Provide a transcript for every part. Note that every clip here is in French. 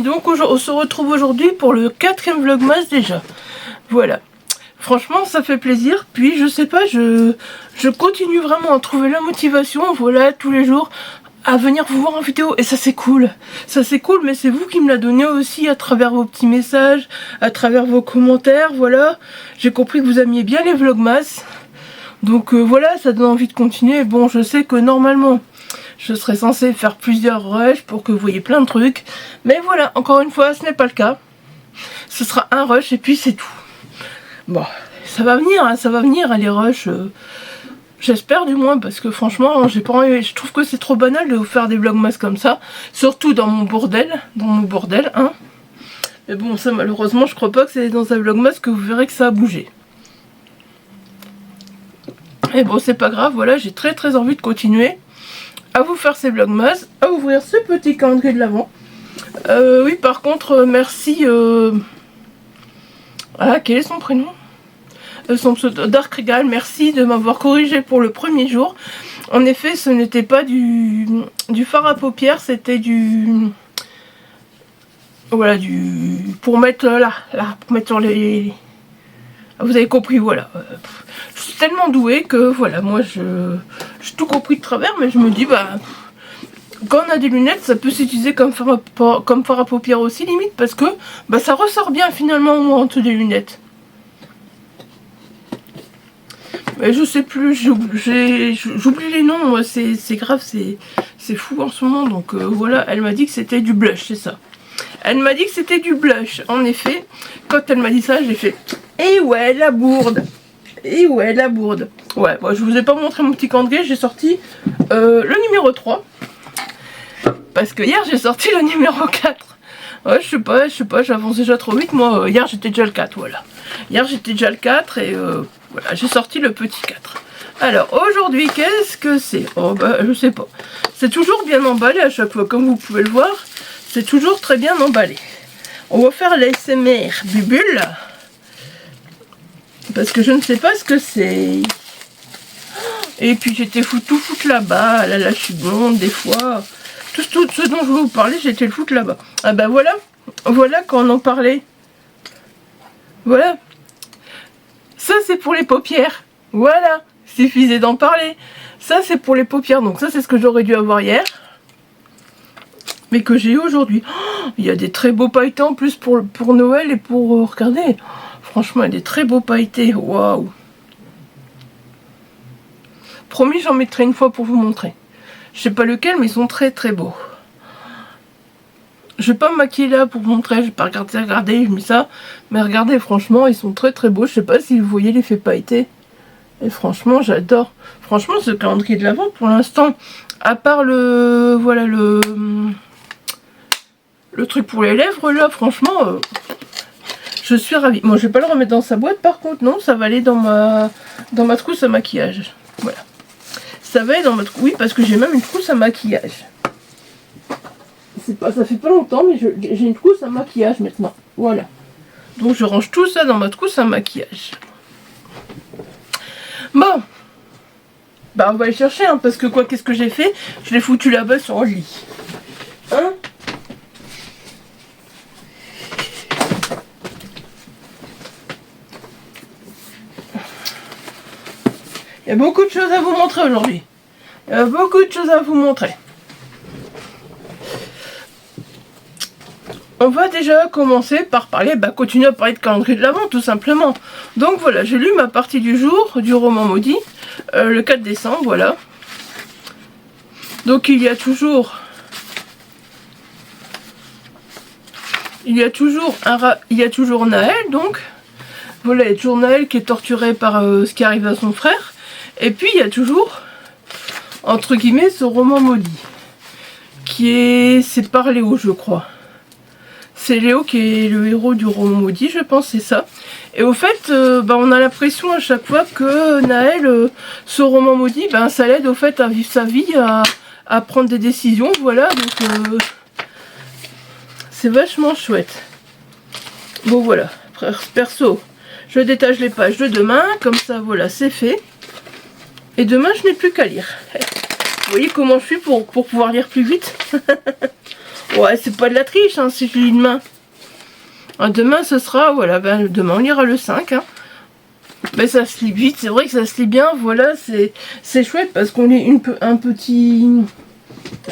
donc on se retrouve aujourd'hui pour le 4e vlogmas déjà. Voilà. Franchement ça fait plaisir. Puis je sais pas, je continue vraiment à trouver la motivation, voilà, tous les jours à venir vous voir en vidéo. Et ça c'est cool. Ça c'est cool, mais c'est vous qui me l'a donné aussi à travers vos petits messages, à travers vos commentaires, voilà. J'ai compris que vous aimiez bien les vlogmas. Donc voilà, ça donne envie de continuer. Bon, je sais que normalement je serais censée faire plusieurs rushs pour que vous voyez plein de trucs. Mais voilà, encore une fois, ce n'est pas le cas. Ce sera un rush et puis c'est tout. Bon, ça va venir, hein, ça va venir, hein, les rushs. J'espère du moins, parce que franchement, j'ai pas envie, je trouve que c'est trop banal de vous faire des vlogmas comme ça. Surtout dans mon bordel, hein. Mais bon, ça malheureusement, je crois pas que c'est dans un vlogmas que vous verrez que ça a bougé. Et bon, c'est pas grave, voilà, j'ai très envie de continuer à vous faire ces vlogmas, à ouvrir ce petit calendrier de l'Avent. Oui, par contre, merci... Ah, quel est son prénom? Son pseudo, Dark Regal, merci de m'avoir corrigé pour le premier jour. En effet, ce n'était pas du fard à paupières, c'était du... Voilà, pour mettre là, pour mettre sur les... Vous avez compris, voilà. Je suis tellement douée que, voilà, moi, j'ai tout compris de travers, mais je me dis, bah... Quand on a des lunettes, ça peut s'utiliser comme fard à paupières aussi, limite, parce que bah, ça ressort bien, finalement, moi, en dessous des lunettes. Mais je sais plus, j'oublie les noms, moi, c'est grave, c'est fou en ce moment, donc voilà, elle m'a dit que c'était du blush, c'est ça. Elle m'a dit que c'était du blush, en effet, quand elle m'a dit ça, j'ai fait, et ouais, la bourde, et ouais, la bourde. Ouais, bon, je vous ai pas montré mon petit calendrier, j'ai sorti le numéro 3, parce que hier, j'ai sorti le numéro 4. Ouais, je sais pas, j'avance déjà trop vite, moi, hier, j'étais déjà le 4, voilà. Hier, j'étais déjà le 4, et... voilà, j'ai sorti le petit 4. Alors, aujourd'hui, qu'est-ce que c'est? Oh, bah, je sais pas. C'est toujours bien emballé à chaque fois, comme vous pouvez le voir. C'est toujours très bien emballé. On va faire l'ASMR Bubule. Parce que je ne sais pas ce que c'est. Et puis, j'étais tout foutre là-bas. Là, je suis blonde, des fois. Tout ce dont je vais vous parler, j'étais le foutre là-bas. Ah, bah voilà. Voilà quand on en parlait. Voilà. Ça, c'est pour les paupières. Voilà, suffisait d'en parler. Ça, c'est pour les paupières. Donc ça, c'est ce que j'aurais dû avoir hier. Mais que j'ai eu aujourd'hui. Oh, il y a des très beaux pailletés en plus pour Noël et pour... regardez. Franchement, il y a des très beaux pailletés. Waouh. Promis, j'en mettrai une fois pour vous montrer. Je sais pas lequel, mais ils sont très beaux. Je vais pas me maquiller là pour vous montrer, je vais pas regarder, je mets ça. Mais regardez, franchement, ils sont très beaux. Je sais pas si vous voyez l'effet pailleté. Et franchement, j'adore. Franchement, ce calendrier de l'Avent, pour l'instant, à part le... Voilà, le truc pour les lèvres, là, franchement, je suis ravie. Moi, je vais pas le remettre dans sa boîte, par contre, non, ça va aller dans ma trousse à maquillage. Voilà. Ça va aller dans ma trousse, oui, parce que j'ai même une trousse à maquillage. Ça fait pas longtemps, mais j'ai une trousse à maquillage maintenant. Voilà. Donc je range tout ça dans ma trousse à maquillage. Bon. Bah on va aller chercher, hein, parce que quoi, qu'est-ce que j'ai fait? Je l'ai foutu là-bas sur le lit. Hein? Il y a beaucoup de choses à vous montrer aujourd'hui. Il y a beaucoup de choses à vous montrer. On va déjà commencer par parler, continuer à parler de calendrier de l'Avent, tout simplement. Donc voilà, j'ai lu ma partie du jour du roman maudit, le 4 décembre, voilà. Donc il y a toujours Naël, donc. Voilà, il y a toujours Naël qui est torturé par ce qui arrive à son frère. Et puis il y a toujours, entre guillemets, ce roman maudit. C'est par Léo, je crois. C'est Léo qui est le héros du roman maudit, je pense, c'est ça. Et au fait, on a l'impression à chaque fois que Naël, ce roman maudit, ça l'aide au fait à vivre sa vie, à prendre des décisions, voilà. Donc, c'est vachement chouette. Bon, voilà. Perso, je détache les pages de demain, comme ça, voilà, c'est fait. Et demain, je n'ai plus qu'à lire. Vous voyez comment je suis pour pouvoir lire plus vite. Ouais, c'est pas de la triche, hein, si je lis demain. Demain, ce sera, voilà, ben, demain, on ira le 5, hein. Mais ça se lit vite, c'est vrai que ça se lit bien, voilà, c'est chouette parce qu'on lit un petit...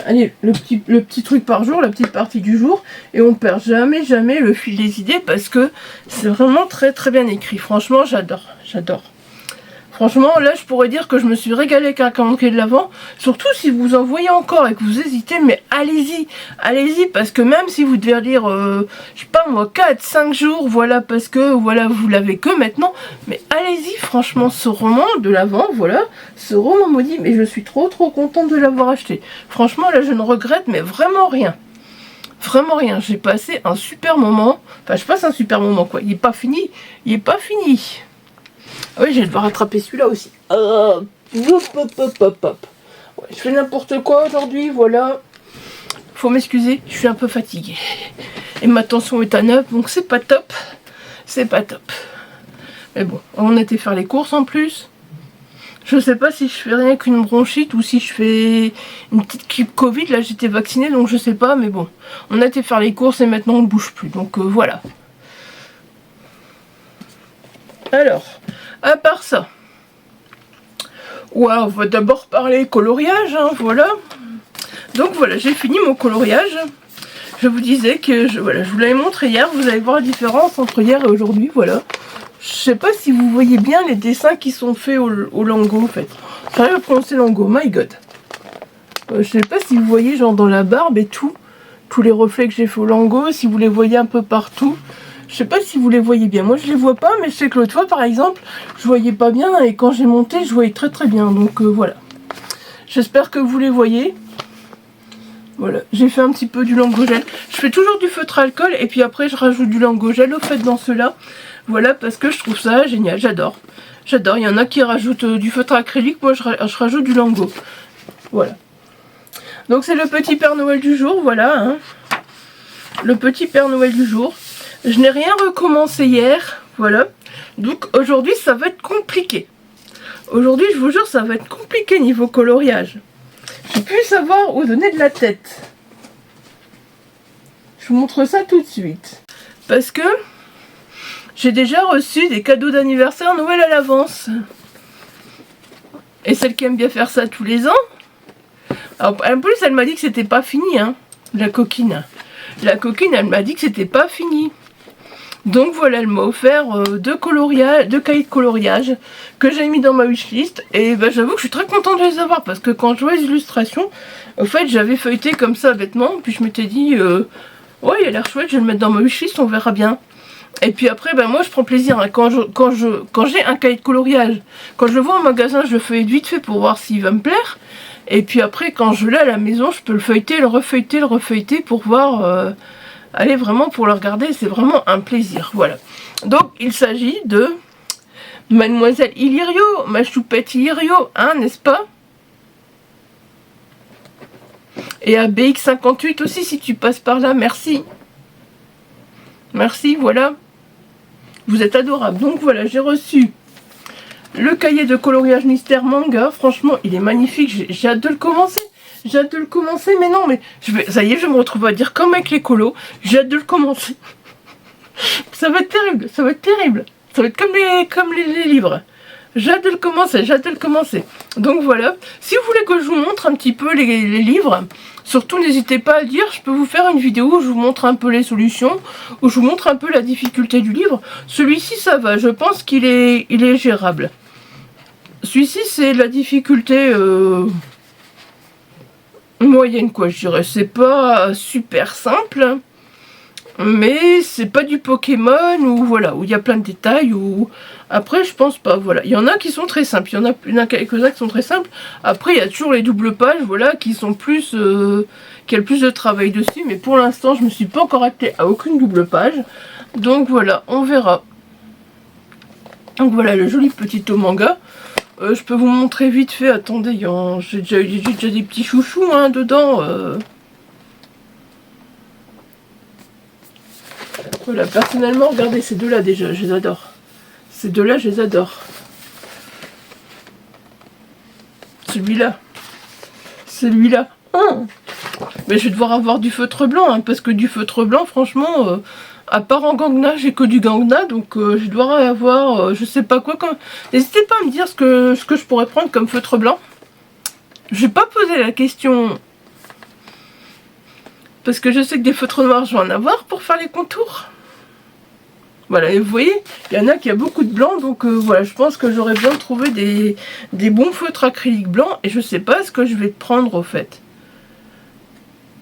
Allez, le petit truc par jour, la petite partie du jour, et on perd jamais le fil des idées parce que c'est vraiment très très bien écrit. Franchement, j'adore. Franchement, là, je pourrais dire que je me suis régalée avec un calendrier de l'Avent. Surtout si vous en voyez encore et que vous hésitez, mais allez-y, parce que même si vous devez lire, je sais pas moi, 4, 5 jours, voilà, parce que, voilà, vous l'avez que maintenant, mais allez-y, franchement, ce roman de l'Avent, voilà, ce roman maudit, mais je suis trop contente de l'avoir acheté. Franchement, là, je ne regrette, mais vraiment rien. Vraiment rien, j'ai passé un super moment, enfin, je passe un super moment, quoi, il n'est pas fini. Ah oui, je vais devoir rattraper celui-là aussi. Ouais, je fais n'importe quoi aujourd'hui, voilà. Faut m'excuser, je suis un peu fatiguée. Et ma tension est à 9, donc c'est pas top. Mais bon, on était faire les courses en plus. Je sais pas si je fais rien qu'une bronchite ou si je fais une petite grippe Covid. Là, j'étais vaccinée, donc je sais pas. Mais bon, on a été faire les courses et maintenant on ne bouge plus. Donc voilà. Alors, à part ça, ouais, on va d'abord parler coloriage, hein, voilà. Donc voilà, j'ai fini mon coloriage. Je vous disais que je vous l'avais montré hier, vous allez voir la différence entre hier et aujourd'hui, voilà. Je sais pas si vous voyez bien les dessins qui sont faits au Lango, en fait. J'arrive à prononcer Lango, my god. Je sais pas si vous voyez, genre dans la barbe et tout, tous les reflets que j'ai fait au Lango, si vous les voyez un peu partout. Je sais pas si vous les voyez bien. Moi, je les vois pas, mais je sais que l'autre fois, par exemple, je voyais pas bien. Et quand j'ai monté, je voyais très bien. Donc, voilà. J'espère que vous les voyez. Voilà. J'ai fait un petit peu du Langogel. Je fais toujours du feutre à alcool. Et puis après, je rajoute du Langogel, au fait, dans ceux-là. Voilà, parce que je trouve ça génial. J'adore. Il y en a qui rajoutent du feutre acrylique. Moi, je rajoute du Lango. Voilà. Donc, c'est le petit Père Noël du jour. Voilà. Hein. Le petit Père Noël du jour. Je n'ai rien recommencé hier, voilà. Donc aujourd'hui, ça va être compliqué. Aujourd'hui, je vous jure, ça va être compliqué niveau coloriage. Je ne sais plus savoir où donner de la tête. Je vous montre ça tout de suite. Parce que j'ai déjà reçu des cadeaux d'anniversaire Noël à l'avance. Et celle qui aime bien faire ça tous les ans. Alors, en plus, elle m'a dit que c'était pas fini, hein, la coquine. La coquine, elle m'a dit que c'était pas fini. Donc voilà, elle m'a offert deux cahiers de coloriage que j'ai mis dans ma wishlist. Et ben, j'avoue que je suis très contente de les avoir parce que quand je vois les illustrations, au fait j'avais feuilleté comme ça bêtement. Puis je m'étais dit, ouais, il a l'air chouette, je vais le mettre dans ma wishlist, on verra bien. Et puis après, ben moi je prends plaisir, hein, quand j'ai un cahier de coloriage, quand je le vois en magasin, je le feuillete vite fait pour voir s'il va me plaire. Et puis après, quand je l'ai à la maison, je peux le feuilleter, le refeuilleter pour voir... Allez, vraiment pour le regarder, c'est vraiment un plaisir. Voilà. Donc, il s'agit de Mademoiselle Illyrio, ma choupette Illyrio, hein, n'est-ce pas? Et à BX58 aussi, si tu passes par là, merci. Merci, voilà. Vous êtes adorables. Donc voilà, j'ai reçu le cahier de coloriage mystère manga. Franchement, il est magnifique. J'ai hâte de le commencer. J'ai hâte de le commencer, mais non, mais ça y est, je me retrouve à dire comme avec les colos. J'ai hâte de le commencer. Ça va être terrible, ça va être terrible. Ça va être comme les livres. J'ai hâte de le commencer, Donc voilà, si vous voulez que je vous montre un petit peu les livres, surtout n'hésitez pas à le dire, je peux vous faire une vidéo où je vous montre un peu les solutions, où je vous montre un peu la difficulté du livre. Celui-ci, ça va, je pense qu'il est gérable. Celui-ci, c'est la difficulté... moyenne, quoi, je dirais. C'est pas super simple, mais c'est pas du Pokémon où voilà, où il y a plein de détails, ou après je pense pas, voilà. Il y en a qui sont très simples, il y en a quelques-uns qui sont très simples. Après il y a toujours les doubles pages, voilà, qui sont plus qui a le plus de travail dessus, mais pour l'instant je me suis pas encore attelée à aucune double page, donc voilà, on verra. Donc voilà le joli petit tome manga. Je peux vous montrer vite fait, attendez, j'ai déjà des petits chouchous, hein, dedans. Voilà, personnellement, regardez ces deux-là déjà, je les adore. Ces deux-là, je les adore. Celui-là. Celui-là. Mais je vais devoir avoir du feutre blanc, hein, parce que du feutre blanc, franchement, à part en Gangna, j'ai que du Gangna, donc je dois avoir, je sais pas quoi. N'hésitez pas à me dire ce que je pourrais prendre comme feutre blanc. Je vais pas poser la question, parce que je sais que des feutres noirs, je vais en avoir pour faire les contours. Voilà, et vous voyez, il y en a qui a beaucoup de blanc, donc voilà, je pense que j'aurais bien trouvé des bons feutres acryliques blancs, et je sais pas ce que je vais prendre au fait.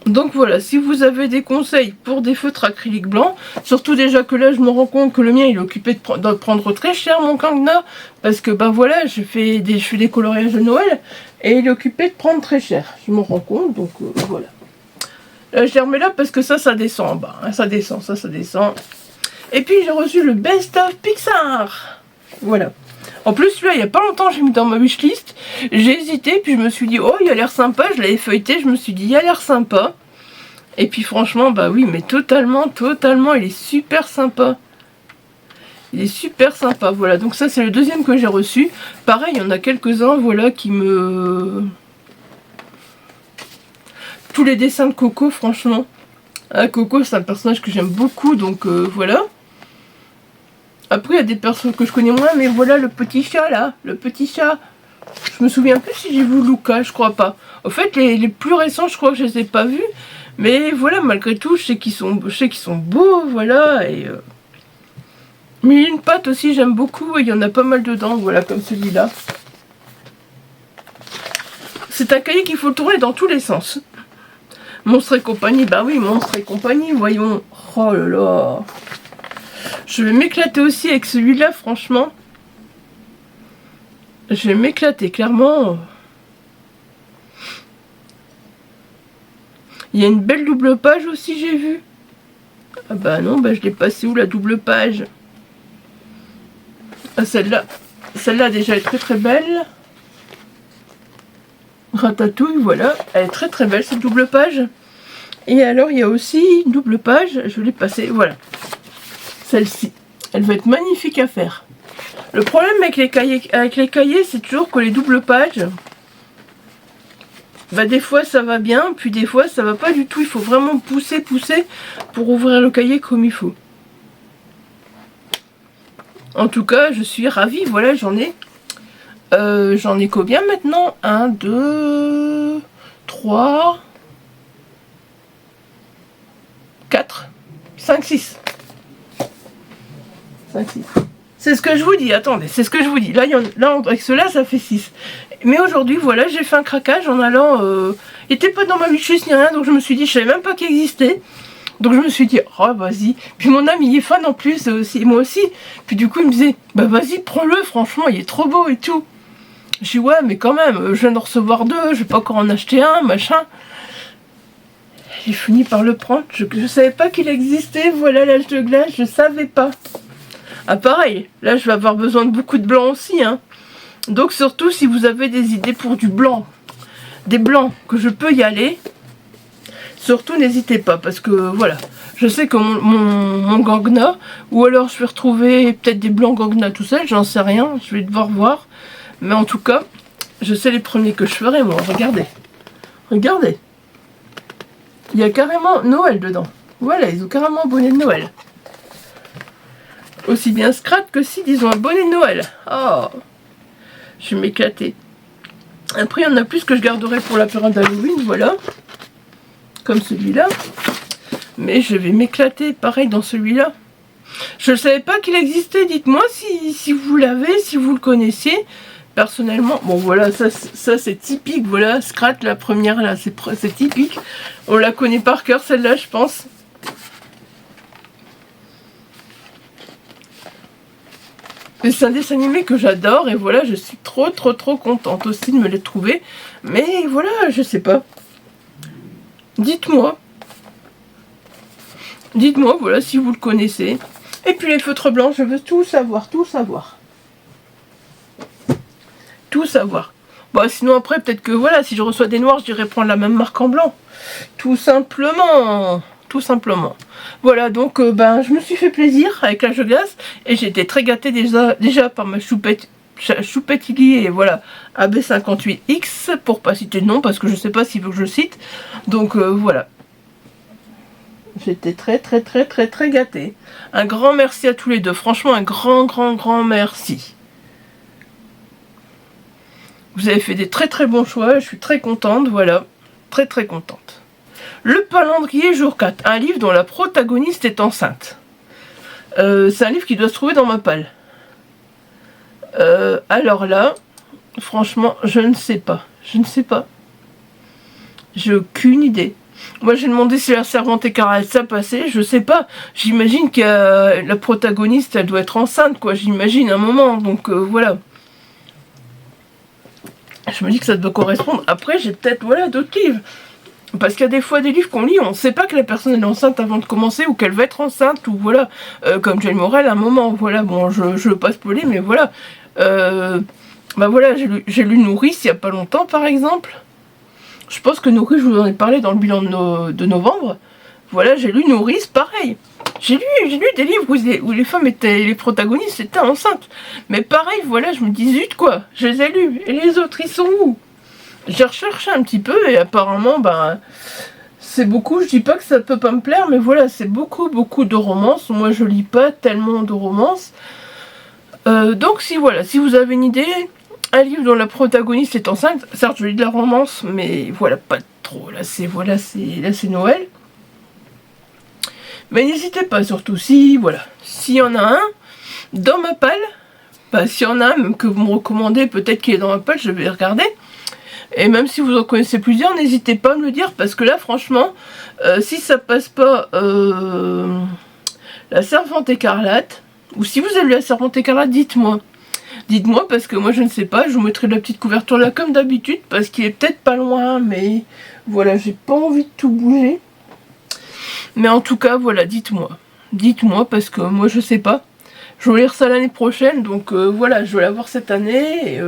Donc voilà, si vous avez des conseils pour des feutres acryliques blancs, surtout déjà que là je me rends compte que le mien il est occupé de prendre très cher mon Gangna, parce que ben voilà, je fais des coloriages de Noël, et il est occupé de prendre très cher, je me rends compte, donc voilà. Là je les remets là parce que ça descend en bas, hein, ça descend, ça descend. Et puis j'ai reçu le Best of Pixar. Voilà. En plus celui-là il n'y a pas longtemps j'ai mis dans ma wishlist. J'ai hésité puis je me suis dit oh il a l'air sympa. Je l'avais feuilleté, je me suis dit il a l'air sympa. Et puis franchement bah oui mais totalement il est super sympa. Il est super sympa. Voilà donc ça c'est le deuxième que j'ai reçu. Pareil il y en a quelques-uns voilà qui me... Tous les dessins de Coco franchement. Ah, Coco c'est un personnage que j'aime beaucoup donc voilà. Après, il y a des personnes que je connais moins, mais voilà le petit chat là, le petit chat. Je me souviens plus si j'ai vu Luca, je crois pas. Au fait, les plus récents, je crois que je les ai pas vus. Mais voilà, malgré tout, je sais qu'ils sont beaux, voilà. Et mais une patte aussi, j'aime beaucoup, et il y en a pas mal dedans, voilà, comme celui-là. C'est un cahier qu'il faut tourner dans tous les sens. Monstres et compagnie, bah oui, Monstres et compagnie, voyons. Oh là là. Je vais m'éclater aussi avec celui-là, franchement. Je vais m'éclater, clairement. Il y a une belle double page aussi, j'ai vu. Ah bah non, bah je l'ai passé où la double page? Ah celle-là. Celle-là déjà est très belle. Ratatouille, voilà. Elle est très belle cette double page. Et alors il y a aussi une double page. Je l'ai passée, voilà. Celle-ci. Elle va être magnifique à faire. Le problème avec les cahiers, c'est toujours que les doubles pages, bah des fois ça va bien, puis des fois ça va pas du tout. Il faut vraiment pousser pour ouvrir le cahier comme il faut. En tout cas, je suis ravie. Voilà, j'en ai combien maintenant? 1, 2, 3, 4, 5, 6. 5, 6. C'est ce que je vous dis, attendez, c'est ce que je vous dis. Là, avec ceux-là, ça fait 6. Mais aujourd'hui, voilà, j'ai fait un craquage en allant... il n'était pas dans ma wishlist ni rien, donc je me suis dit, je savais même pas qu'il existait. Donc je me suis dit, oh vas-y. Puis mon ami, il est fan en plus, aussi, moi aussi. Puis du coup, il me disait, bah vas-y, prends-le, franchement, il est trop beau et tout. Je dis, ouais, mais quand même, je viens de recevoir 2, je vais pas encore en acheter un, machin. J'ai fini par le prendre, je savais pas qu'il existait, voilà l'âge de glace, je savais pas. Ah pareil, là je vais avoir besoin de beaucoup de blanc aussi, hein. Donc surtout si vous avez des idées pour du blanc, des blancs, que je peux y aller, surtout n'hésitez pas, parce que voilà, je sais que mon Gangna, ou alors je vais retrouver peut-être des blancs Gangna tout seul, j'en sais rien, je vais devoir voir, mais en tout cas, je sais les premiers que je ferai moi, regardez, regardez, il y a carrément Noël dedans, voilà, ils ont carrément un bonnet de Noël. Aussi bien Scrat que si ils ont un bonnet de Noël. Oh, je vais m'éclater. Après, il y en a plus que je garderai pour la période d'Halloween, voilà. Comme celui-là. Mais je vais m'éclater, pareil, dans celui-là. Je ne savais pas qu'il existait. Dites-moi si vous l'avez, si vous le connaissiez. Personnellement, bon voilà, ça c'est typique. Voilà, Scrat, la première, là, c'est typique. On la connaît par cœur, celle-là, je pense. C'est un dessin animé que j'adore et voilà, je suis trop contente aussi de me les trouver. Mais voilà, je sais pas. Dites-moi. Dites-moi, voilà, si vous le connaissez. Et puis les feutres blancs, je veux tout savoir, tout savoir. Tout savoir. Bon, sinon après, peut-être que voilà, si je reçois des noirs, je dirais prendre la même marque en blanc. Tout simplement. Tout simplement. Voilà, donc ben, je me suis fait plaisir avec la jeu glace et j'ai été très gâtée déjà par ma choupette Choupetili et voilà, AB58X, pour pas citer de nom, parce que je sais pas s'il veut que je le cite. Donc voilà. J'étais très gâtée. Un grand merci à tous les deux. Franchement, un grand merci. Vous avez fait des très bons choix. Je suis très contente, voilà. Très contente. Le Palendrier jour 4. Un livre dont la protagoniste est enceinte. C'est un livre qui doit se trouver dans ma palle. Alors là, franchement, je ne sais pas. J'ai aucune idée. Moi j'ai demandé si la Servante écarlate ça passait, je sais pas. J'imagine que la protagoniste elle doit être enceinte quoi, j'imagine un moment, donc voilà. Je me dis que ça doit correspondre. Après j'ai peut-être voilà d'autres livres. Parce qu'il y a des fois des livres qu'on lit, on sait pas que la personne est enceinte avant de commencer ou qu'elle va être enceinte ou voilà. Comme Jane Morel à un moment, voilà, bon je veux pas spoiler mais voilà. Bah voilà, j'ai lu Nourrice il y a pas longtemps par exemple. Je pense que Nourrice, je vous en ai parlé dans le bilan de novembre. Voilà, j'ai lu Nourrice, pareil. J'ai lu des livres où les femmes étaient, les protagonistes étaient enceintes. Mais pareil, voilà, je me dis zut quoi, je les ai lus. Et les autres, ils sont où? J'ai recherché un petit peu et apparemment, ben, c'est beaucoup. Je dis pas que ça peut pas me plaire, mais voilà, c'est beaucoup de romances. Moi, je lis pas tellement de romances. Donc si voilà, si vous avez une idée... Un livre dont la protagoniste est enceinte, certes je lis de la romance, mais voilà, pas trop, là c'est Noël. Mais n'hésitez pas, surtout si, voilà, s'il y en a un dans ma palle, bah s'il y en a un même que vous me recommandez, peut-être qu'il est dans ma palle, je vais regarder. Et même si vous en connaissez plusieurs, n'hésitez pas à me le dire, parce que là franchement, si ça passe pas la Servante écarlate, ou si vous avez lu la Servante écarlate, dites-moi. Dites-moi parce que moi je ne sais pas, je vous mettrai de la petite couverture là comme d'habitude parce qu'il est peut-être pas loin mais voilà j'ai pas envie de tout bouger. Mais en tout cas voilà dites-moi parce que moi je sais pas. Je vais lire ça l'année prochaine donc voilà je vais l'avoir cette année et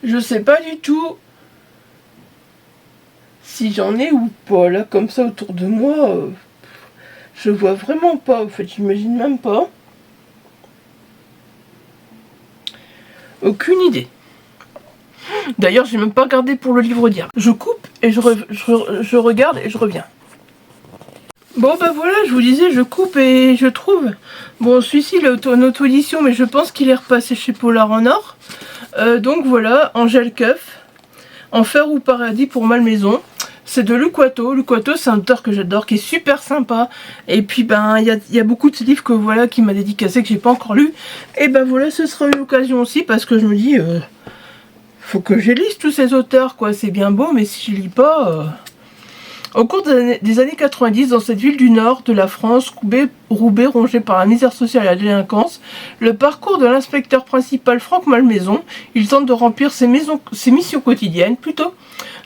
je sais pas du tout si j'en ai ou pas là comme ça autour de moi je vois vraiment pas en fait j'imagine même pas. Aucune idée. D'ailleurs, j'ai même pas regardé pour le livre d'hier. Je coupe et je regarde et je reviens. Bon bah voilà, je vous disais, je coupe et je trouve. Bon, celui-ci il est en auto-édition, mais je pense qu'il est repassé chez Polar en or. Donc voilà, Angèle Cuff, Enfer ou Paradis pour Malmaison. C'est de Luc Watteau. Luc Watteau, c'est un auteur que j'adore, qui est super sympa. Et puis, ben, il y a beaucoup de ces livres que voilà, qui m'a dédicacé, que j'ai pas encore lu. Et ben voilà, ce sera une occasion aussi, parce que je me dis, faut que je lise tous ces auteurs, quoi. C'est bien beau, mais si je lis pas... Au cours des années 90, dans cette ville du nord de la France, Roubaix rongée par la misère sociale et la délinquance, le parcours de l'inspecteur principal Franck Malmaison, il tente de remplir ses missions quotidiennes, plutôt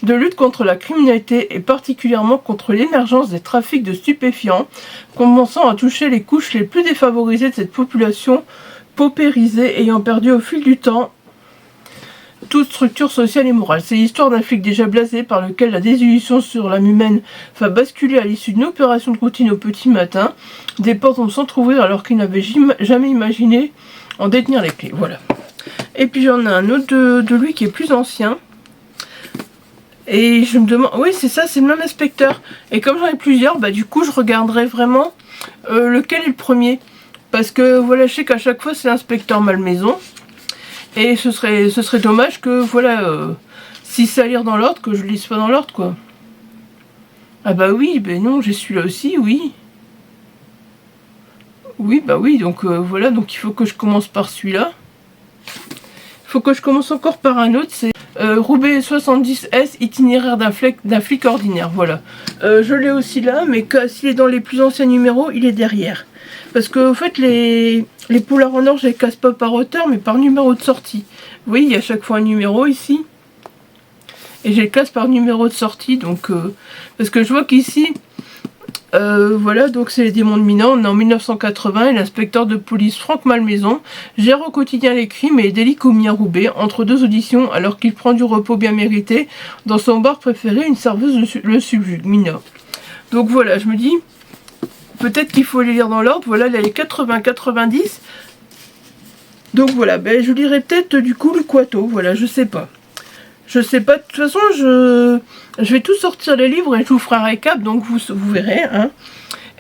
de lutte contre la criminalité et particulièrement contre l'émergence des trafics de stupéfiants, commençant à toucher les couches les plus défavorisées de cette population paupérisée ayant perdu au fil du temps toute structure sociale et morale. C'est l'histoire d'un flic déjà blasé par lequel la désillusion sur l'âme humaine va basculer à l'issue d'une opération de routine au petit matin. Des portes vont s'entrouvrir alors qu'il n'avait jamais imaginé en détenir les clés. Voilà. Et puis j'en ai un autre de lui qui est plus ancien. Et je me demande... Oui, c'est ça, c'est le même inspecteur. Et comme j'en ai plusieurs, bah du coup je regarderai vraiment lequel est le premier. Parce que voilà, je sais qu'à chaque fois c'est l'inspecteur Malmaison. Et ce serait dommage que, voilà, si c'est à lire dans l'ordre, que je lise pas dans l'ordre, quoi. Ah bah oui, ben non, j'ai celui-là aussi, oui. Oui, bah oui, donc voilà, donc il faut que je commence par celui-là. Il faut que je commence encore par un autre, c'est Roubaix 70S, itinéraire d'un flic ordinaire, voilà. Je l'ai aussi là, mais s'il est dans les plus anciens numéros, il est derrière. Parce que, en fait, les polars en or, je les casse pas par auteur, mais par numéro de sortie. Vous voyez, il y a à chaque fois un numéro ici. Et je les classe par numéro de sortie, donc... parce que je vois qu'ici... voilà, donc c'est les démons de Mina, on est en 1980, et l'inspecteur de police Franck Malmaison gère au quotidien les crimes et les délits commis à Roubaix, entre deux auditions, alors qu'il prend du repos bien mérité. Dans son bar préféré, une serveuse le subjugue, Mina. Donc voilà, je me dis... Peut-être qu'il faut les lire dans l'ordre. Voilà, là, les 80-90. Donc voilà, ben, je lirai peut-être du coup le Kuato, voilà, je sais pas. Je sais pas, de toute façon, je vais tout sortir les livres et je vous ferai un récap, donc vous verrez, hein.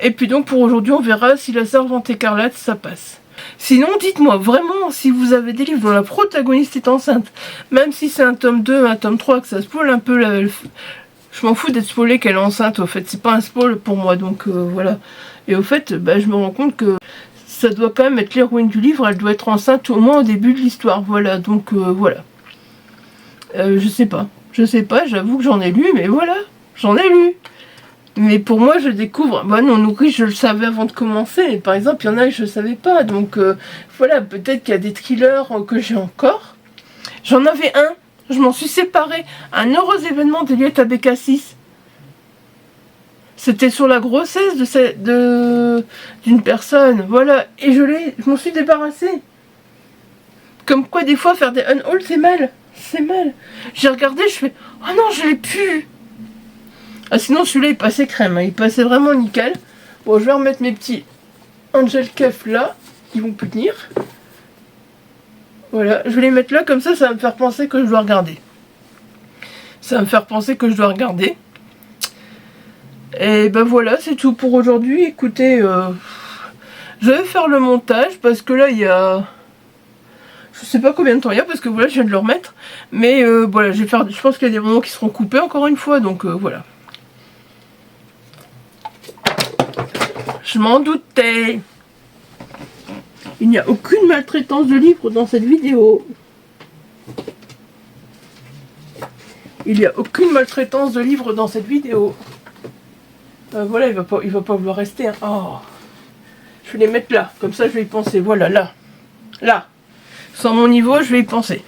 Et puis donc pour aujourd'hui, on verra si La Servante écarlate, ça passe. Sinon, dites-moi vraiment si vous avez des livres dont la protagoniste est enceinte, même si c'est un tome 2, un tome 3, que ça spoil un peu je m'en fous d'être spoilée qu'elle est enceinte, au fait, c'est pas un spoil pour moi, donc voilà. Et au fait, bah, je me rends compte que ça doit quand même être l'héroïne du livre, elle doit être enceinte au moins au début de l'histoire, voilà, donc voilà. Je sais pas, j'avoue que j'en ai lu, mais voilà, j'en ai lu. Mais pour moi, je découvre. Bah non, Nourrice, je le savais avant de commencer. Par exemple, il y en a que je ne savais pas. Donc voilà, peut-être qu'il y a des thrillers que j'ai encore. J'en avais un, je m'en suis séparée. Un heureux événement d'Eliott Abécassis. C'était sur la grossesse d'une personne. Voilà, et je m'en suis débarrassée. Comme quoi, des fois, faire des unhauls, c'est mal. C'est mal. J'ai regardé, je fais oh non, je l'ai plus. Ah, sinon celui-là il passait crème, hein. Il passait vraiment nickel. Bon, je vais remettre mes petits Angel Kef là, ils vont plus tenir. Voilà, je vais les mettre là, comme ça va me faire penser que je dois regarder. Ça va me faire penser que je dois regarder. Et ben voilà, c'est tout pour aujourd'hui. Écoutez, je vais faire le montage parce que là il y a... Je sais pas combien de temps il y a parce que voilà, je viens de le remettre. Mais voilà, je pense qu'il y a des moments qui seront coupés encore une fois, donc voilà. Je m'en doutais. Il n'y a aucune maltraitance de livre dans cette vidéo. Il n'y a aucune maltraitance de livre dans cette vidéo. Voilà, il va pas vouloir rester. Hein. Oh. Je vais les mettre là, comme ça je vais y penser. Voilà, là. Là. Sans mon niveau, je vais y penser.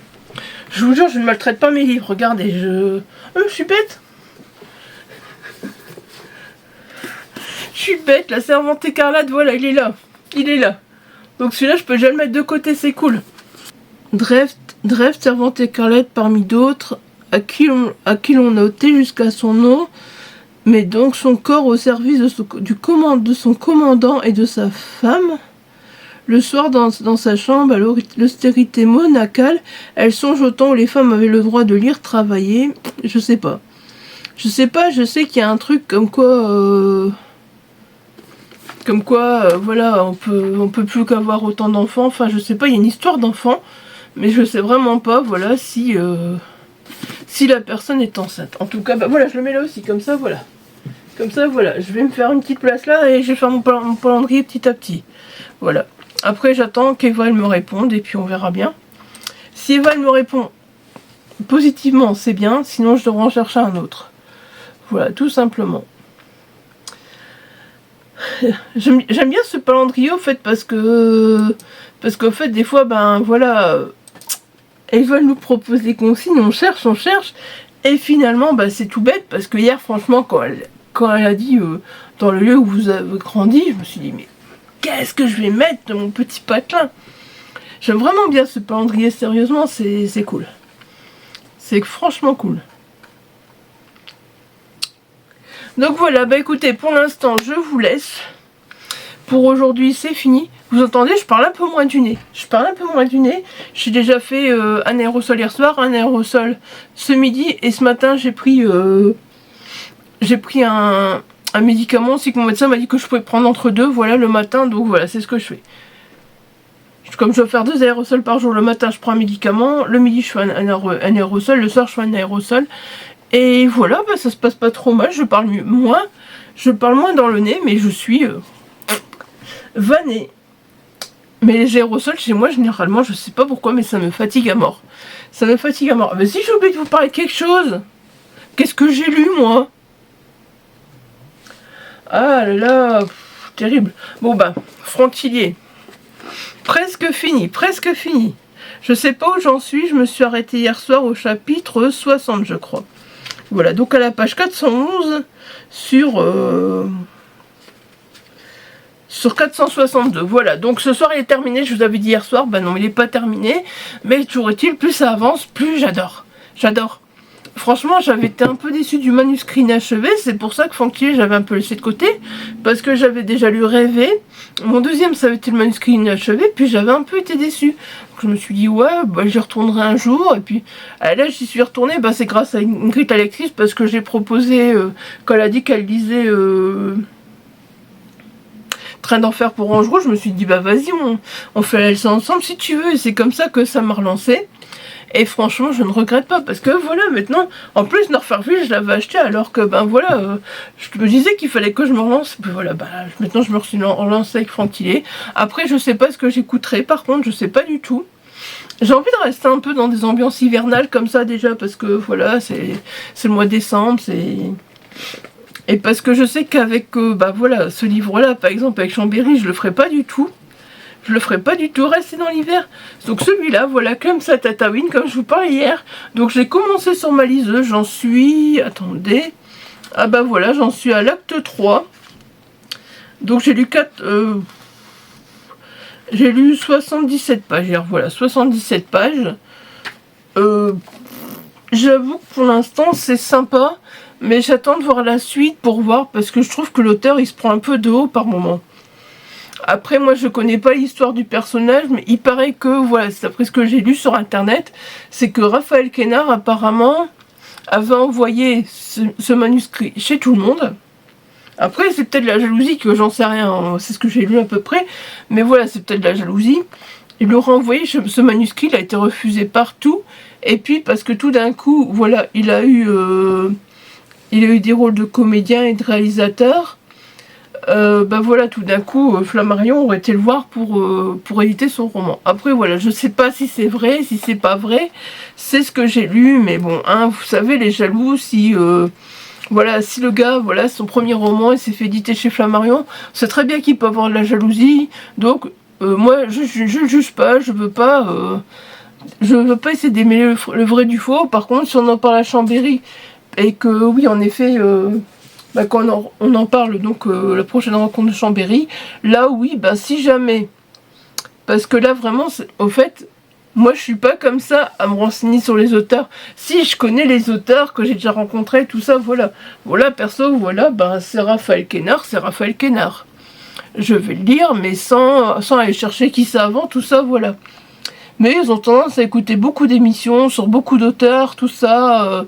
Je vous jure, je ne maltraite pas mes livres. Regardez, je suis bête. Je suis bête, La Servante écarlate, voilà, il est là. Il est là. Donc celui-là, je peux déjà le mettre de côté, c'est cool. Dreft, Servante écarlate parmi d'autres, à qui l'on a ôté jusqu'à son nom, mais donc son corps au service de son commandant et de sa femme. Le soir, dans sa chambre, à l'austérité monacale, elle songe au temps où les femmes avaient le droit de lire, travailler. Je sais pas. Je sais qu'il y a un truc comme quoi... voilà, on peut plus qu'avoir autant d'enfants. Enfin, je sais pas, il y a une histoire d'enfants, mais je sais vraiment pas, voilà, si la personne est enceinte. En tout cas, bah voilà, je le mets là aussi, comme ça, voilà. Comme ça, voilà, je vais me faire une petite place là et je vais faire mon calendrier petit à petit. Voilà. Après, j'attends qu'Eva elle me réponde et puis on verra bien. Si Eva elle me répond positivement, c'est bien, sinon je devrais en chercher un autre. Voilà, tout simplement. J'aime bien ce calendrier au fait parce qu'au fait des fois ben voilà elles veulent nous proposer des consignes, on cherche et finalement ben, c'est tout bête parce que hier franchement quand elle a dit dans le lieu où vous avez grandi, je me suis dit mais qu'est-ce que je vais mettre dans mon petit patelin. J'aime vraiment bien ce calendrier, sérieusement c'est cool, c'est franchement cool. Donc voilà, bah écoutez, pour l'instant, je vous laisse. Pour aujourd'hui, c'est fini. Vous entendez, je parle un peu moins du nez. J'ai déjà fait un aérosol hier soir, un aérosol ce midi. Et ce matin, j'ai pris un médicament. C'est que mon médecin m'a dit que je pouvais prendre entre deux, voilà, le matin. Donc voilà, c'est ce que je fais. Comme je dois faire 2 aérosols par jour, le matin, je prends un médicament. Le midi, je fais un aérosol. Le soir, je fais un aérosol. Et voilà, bah, ça se passe pas trop mal, je parle moins dans le nez, mais je suis vannée. Mais les aérosols chez moi, généralement, je sais pas pourquoi, mais ça me fatigue à mort. Mais si j'ai oublié de vous parler de quelque chose, qu'est-ce que j'ai lu, moi? Ah là là, terrible. Bon bah, Frontilier, presque fini. Je sais pas où j'en suis, je me suis arrêtée hier soir au chapitre 60, je crois. Voilà, donc à la page 411 sur 462. Voilà, donc ce soir il est terminé, je vous avais dit hier soir, bah non il n'est pas terminé, mais toujours est-il, plus ça avance, plus j'adore. franchement, j'avais été un peu déçue du manuscrit inachevé. C'est pour ça que Franquillier, j'avais un peu laissé de côté. Parce que j'avais déjà lu Rêver. Mon deuxième, ça avait été le manuscrit inachevé. Puis j'avais un peu été déçue. Donc je me suis dit, ouais, bah, j'y retournerai un jour. Et puis là, j'y suis retournée. Bah, c'est grâce à Ingrid Alexis. Parce que j'ai proposé, quand elle a dit qu'elle lisait Train d'enfer pour Ange Rouge, je me suis dit, bah vas-y, on fait ça ensemble si tu veux. Et c'est comme ça que ça m'a relancé. Et franchement, je ne regrette pas, parce que voilà, maintenant, en plus, Northalerville, je l'avais acheté, alors que, ben voilà, je me disais qu'il fallait que je me relance, puis voilà, ben, maintenant, je me suis relancée avec Franquillier. Après, je sais pas ce que j'écouterai, par contre, je sais pas du tout. J'ai envie de rester un peu dans des ambiances hivernales, comme ça, déjà, parce que, voilà, c'est le mois de décembre, c'est... Et parce que je sais qu'avec, ben voilà, ce livre-là, par exemple, avec Chambéry, je le ferai pas du tout. Je le ferai pas du tout rester dans l'hiver. Donc celui-là, voilà, comme ça, Tatawin, comme je vous parlais hier. Donc j'ai commencé sur ma liseuse, j'en suis... Attendez. Ah bah voilà, j'en suis à l'acte 3. Donc j'ai lu 4... j'ai lu 77 pages hier, voilà, 77 pages. J'avoue que pour l'instant, c'est sympa. Mais j'attends de voir la suite pour voir, parce que je trouve que l'auteur, il se prend un peu de haut par moment. Après, moi, je connais pas l'histoire du personnage, mais il paraît que, voilà, c'est après ce que j'ai lu sur Internet, c'est que Raphaël Quénard, apparemment, avait envoyé ce manuscrit chez tout le monde. Après, c'est peut-être la jalousie, que j'en sais rien, hein, c'est ce que j'ai lu à peu près, mais voilà, c'est peut-être la jalousie. Il leur a envoyé ce manuscrit, il a été refusé partout, et puis, parce que tout d'un coup, voilà, il a eu des rôles de comédien et de réalisateur. Bah voilà, tout d'un coup, Flammarion aurait été le voir pour éditer son roman. Après, voilà, je sais pas si c'est vrai, si c'est pas vrai, c'est ce que j'ai lu, mais bon, hein, vous savez, les jaloux, si, voilà, si le gars, voilà, son premier roman, il s'est fait éditer chez Flammarion, c'est très bien qu'il peut avoir de la jalousie, donc, moi, je juge pas, je veux pas essayer d'émêler le vrai du faux. Par contre, si on en parle à Chambéry, et que, oui, en effet... bah, quand on en parle, donc la prochaine rencontre de Chambéry, là oui, bah si jamais, parce que là vraiment, au fait, moi je suis pas comme ça à me renseigner sur les auteurs. Si je connais les auteurs que j'ai déjà rencontrés, tout ça, voilà. Voilà, perso, voilà, bah c'est Raphaël Quénard, c'est Raphaël Quénard. Je vais le lire, mais sans aller chercher qui c'est avant, tout ça, voilà. Mais ils ont tendance à écouter beaucoup d'émissions sur beaucoup d'auteurs, tout ça...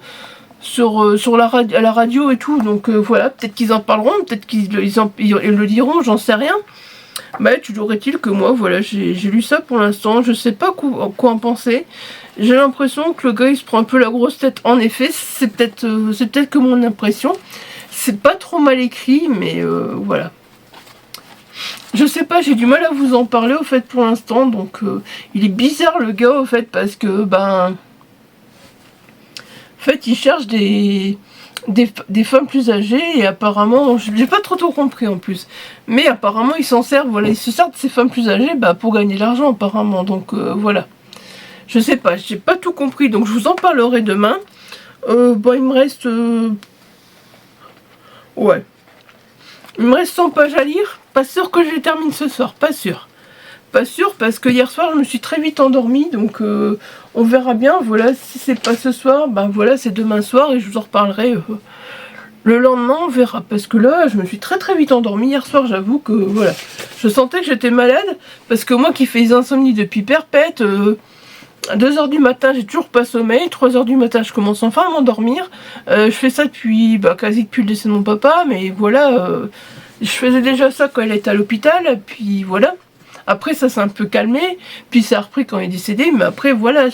sur la radio et tout, donc voilà, peut-être qu'ils en parleront, peut-être qu'ils le diront, j'en sais rien. Mais toujours est-il que moi, voilà, j'ai lu ça pour l'instant, je sais pas quoi en penser. J'ai l'impression que le gars, il se prend un peu la grosse tête, en effet, c'est peut-être que mon impression. C'est pas trop mal écrit, mais voilà. Je sais pas, j'ai du mal à vous en parler, au fait, pour l'instant, donc il est bizarre, le gars, au fait, parce que, ben... En fait, il cherche des femmes plus âgées et apparemment, j'ai pas trop compris en plus, mais apparemment il s'en sert, voilà, il se sert de ces femmes plus âgées bah, pour gagner de l'argent apparemment, donc voilà. Je sais pas, j'ai pas tout compris, donc je vous en parlerai demain. Bon, il me reste... ouais. Il me reste 100 pages à lire, pas sûr que je les termine ce soir, pas sûr. Pas sûr parce que hier soir je me suis très vite endormie, donc on verra bien, voilà, si c'est pas ce soir, ben voilà, c'est demain soir et je vous en reparlerai le lendemain, on verra, parce que là je me suis très vite endormie hier soir, j'avoue que voilà, je sentais que j'étais malade, parce que moi qui fais des insomnies depuis perpète, à 2h du matin j'ai toujours pas sommeil, 3h du matin je commence enfin à m'endormir, je fais ça depuis, bah, quasi depuis le décès de mon papa, mais voilà, je faisais déjà ça quand elle était à l'hôpital, puis voilà. Après ça s'est un peu calmé, puis ça a repris quand il est décédé, mais après voilà,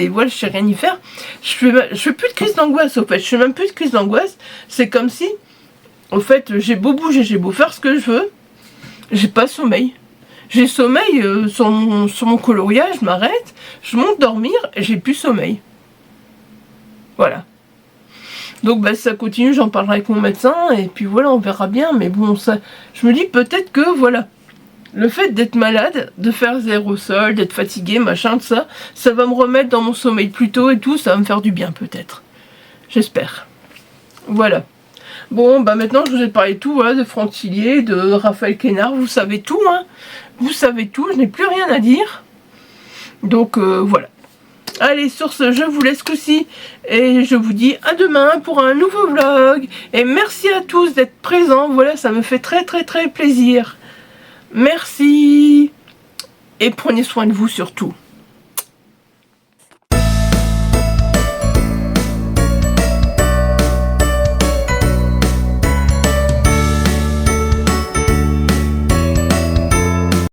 voilà, je sais rien y faire. Je fais plus de crise d'angoisse, au fait, je fais même plus de crise d'angoisse, c'est comme si, au fait, j'ai beau bouger, j'ai beau faire ce que je veux, j'ai pas sommeil. J'ai sommeil sur mon coloriage, je m'arrête, je monte dormir, et j'ai plus sommeil. Voilà. Donc bah, ça continue, j'en parlerai avec mon médecin, et puis voilà, on verra bien, mais bon, ça, je me dis peut-être que, voilà, le fait d'être malade, de faire des aérosols, d'être fatigué, machin, tout ça, ça va me remettre dans mon sommeil plus tôt et tout, ça va me faire du bien peut-être. J'espère. Voilà. Bon, bah maintenant je vous ai parlé tout, voilà, de Franquillier, de Raphaël Quénard, vous savez tout, hein. Vous savez tout, je n'ai plus rien à dire. Donc voilà. Allez, sur ce, je vous laisse aussi et je vous dis à demain pour un nouveau vlog. Et merci à tous d'être présents. Voilà, ça me fait très plaisir. Merci. Et prenez soin de vous surtout.